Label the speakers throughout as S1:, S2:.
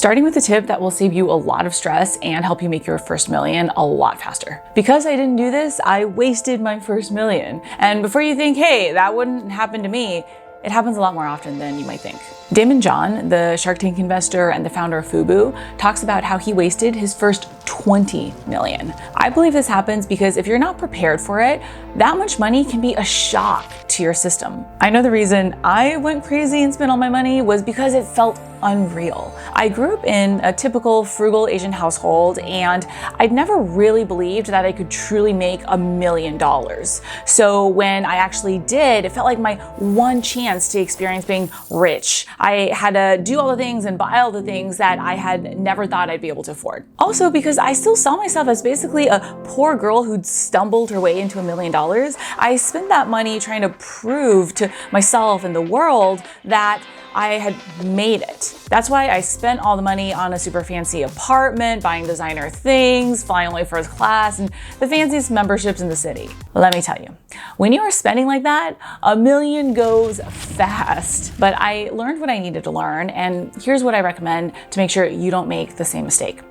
S1: starting with a tip that will save you a lot of stress and help you make your first million a lot faster. Because I didn't do this, I wasted my first million. And before you think, hey, that wouldn't happen to me, it happens a lot more often than you might think. Damon John, the Shark Tank investor and the founder of Fubu, talks about how he wasted his first 20 million. I believe this happens because if you're not prepared for it, that much money can be a shock to your system. I know the reason I went crazy and spent all my money was because it felt unreal. I grew up in a typical frugal Asian household, and I'd never really believed that I could truly make $1 million. So when I actually did, it felt like my one chance to experience being rich. I had to do all the things and buy all the things that I had never thought I'd be able to afford. Also, because I still saw myself as basically a poor girl who'd stumbled her way into $1 million, I spent that money trying to prove to myself and the world that I had made it. That's why I spent all the money on a super fancy apartment, buying designer things, flying only first class, and the fanciest memberships in the city. Let me tell you, when you are spending like that, $1 million goes fast. But I learned what I needed to learn, and here's what I recommend to make sure you don't make the same mistake.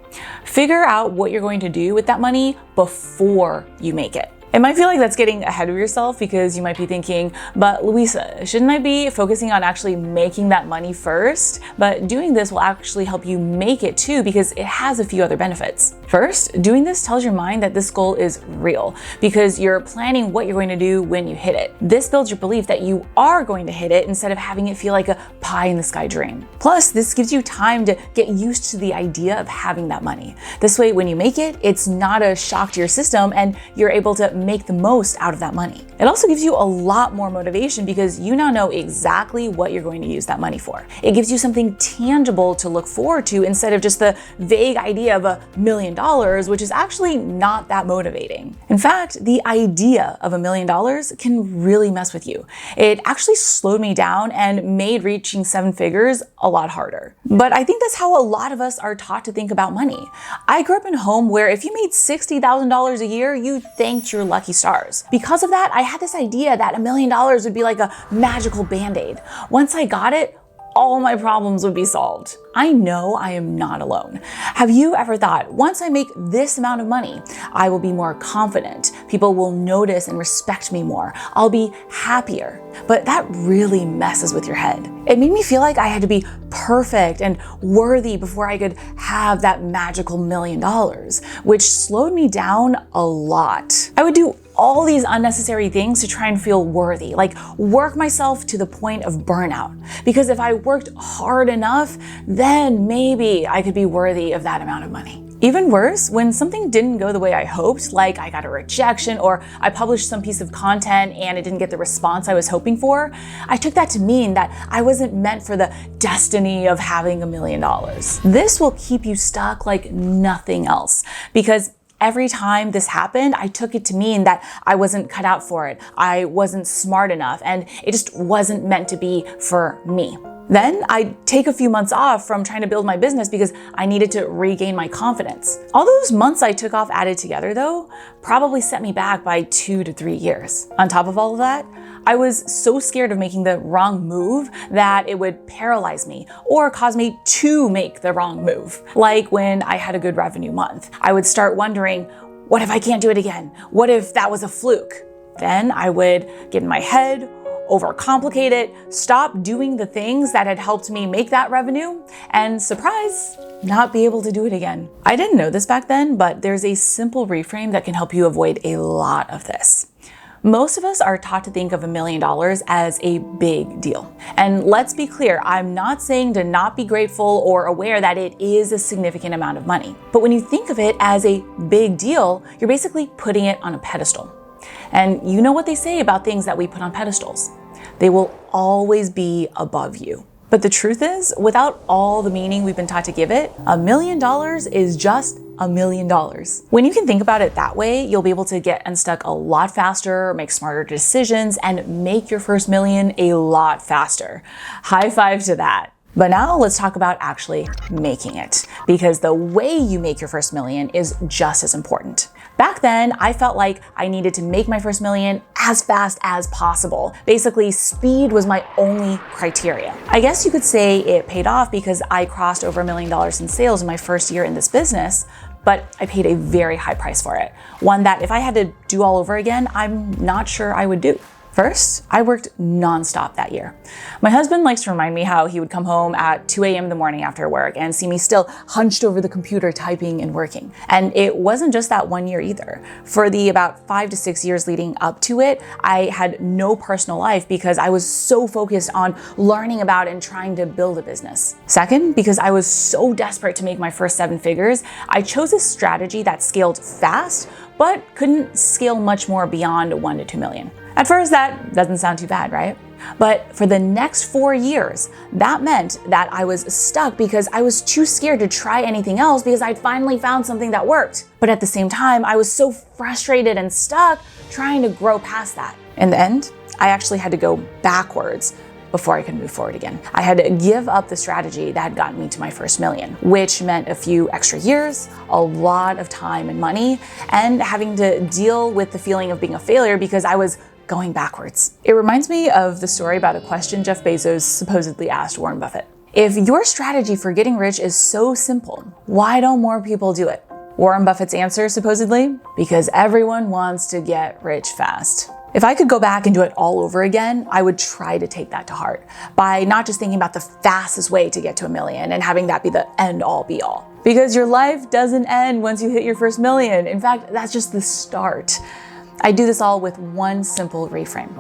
S1: Figure out what you're going to do with that money before you make it. It might feel like that's getting ahead of yourself because you might be thinking, but Luisa, shouldn't I be focusing on actually making that money first? But doing this will actually help you make it too, because it has a few other benefits. First, doing this tells your mind that this goal is real because you're planning what you're going to do when you hit it. This builds your belief that you are going to hit it instead of having it feel like a pie in the sky dream. Plus, this gives you time to get used to the idea of having that money. This way, when you make it, it's not a shock to your system and you're able to make the most out of that money. It also gives you a lot more motivation because you now know exactly what you're going to use that money for. It gives you something tangible to look forward to instead of just the vague idea of $1 million, which is actually not that motivating. In fact, the idea of $1 million can really mess with you. It actually slowed me down and made reaching 7 figures a lot harder. But I think that's how a lot of us are taught to think about money. I grew up in a home where if you made $60,000 a year, you thanked your lucky stars. Because of that, I had this idea that $1 million would be like a magical band-aid. Once I got it, all my problems would be solved. I know I am not alone. Have you ever thought, once I make this amount of money, I will be more confident, people will notice and respect me more, I'll be happier? But that really messes with your head. It made me feel like I had to be perfect and worthy before I could have that magical $1 million, which slowed me down a lot. I would do all these unnecessary things to try and feel worthy, like work myself to the point of burnout. Because if I worked hard enough, then maybe I could be worthy of that amount of money. Even worse, when something didn't go the way I hoped, like I got a rejection or I published some piece of content and it didn't get the response I was hoping for, I took that to mean that I wasn't meant for the destiny of having $1 million. This will keep you stuck like nothing else, because every time this happened, I took it to mean that I wasn't cut out for it, I wasn't smart enough, and it just wasn't meant to be for me. Then I'd take a few months off from trying to build my business because I needed to regain my confidence. All those months I took off added together, though, probably set me back by 2 to 3 years. On top of all of that, I was so scared of making the wrong move that it would paralyze me or cause me to make the wrong move. Like when I had a good revenue month, I would start wondering, what if I can't do it again? What if that was a fluke? Then I would get in my head, overcomplicate it, stop doing the things that had helped me make that revenue, and surprise, not be able to do it again. I didn't know this back then, but there's a simple reframe that can help you avoid a lot of this. Most of us are taught to think of $1 million as a big deal. And let's be clear, I'm not saying to not be grateful or aware that it is a significant amount of money. But when you think of it as a big deal, you're basically putting it on a pedestal. And you know what they say about things that we put on pedestals. They will always be above you. But the truth is, without all the meaning we've been taught to give it, $1 million is just $1 million. When you can think about it that way, you'll be able to get unstuck a lot faster, make smarter decisions, and make your first million a lot faster. High five to that. But now let's talk about actually making it, because the way you make your first million is just as important. Back then, I felt like I needed to make my first million as fast as possible. Basically, speed was my only criteria. I guess you could say it paid off because I crossed over $1 million in sales in my first year in this business, but I paid a very high price for it. One that if I had to do all over again, I'm not sure I would do. First, I worked nonstop that year. My husband likes to remind me how he would come home at 2 a.m. in the morning after work and see me still hunched over the computer typing and working. And it wasn't just that one year either. For the about 5 to 6 years leading up to it, I had no personal life because I was so focused on learning about and trying to build a business. Second, because I was so desperate to make my first 7 figures, I chose a strategy that scaled fast, but couldn't scale much more beyond 1 to 2 million. At first, that doesn't sound too bad, right? But for the next 4 years, that meant that I was stuck because I was too scared to try anything else because I'd finally found something that worked. But at the same time, I was so frustrated and stuck trying to grow past that. In the end, I actually had to go backwards before I could move forward again. I had to give up the strategy that had gotten me to my first million, which meant a few extra years, a lot of time and money, and having to deal with the feeling of being a failure because I was going backwards. It reminds me of the story about a question Jeff Bezos supposedly asked Warren Buffett. If your strategy for getting rich is so simple, why don't more people do it? Warren Buffett's answer, supposedly, because everyone wants to get rich fast. If I could go back and do it all over again, I would try to take that to heart by not just thinking about the fastest way to get to $1 million and having that be the end all be all. Because your life doesn't end once you hit your first million. In fact, that's just the start. I do this all with one simple reframe.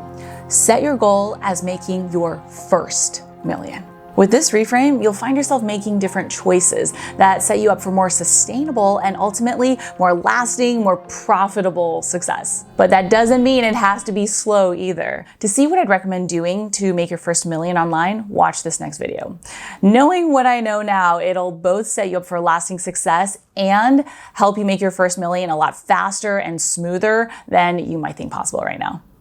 S1: Set your goal as making your first million. With this reframe, you'll find yourself making different choices that set you up for more sustainable and ultimately more lasting, more profitable success. But that doesn't mean it has to be slow either. To see what I'd recommend doing to make your first million online, watch this next video. Knowing what I know now, it'll both set you up for lasting success and help you make your first million a lot faster and smoother than you might think possible right now.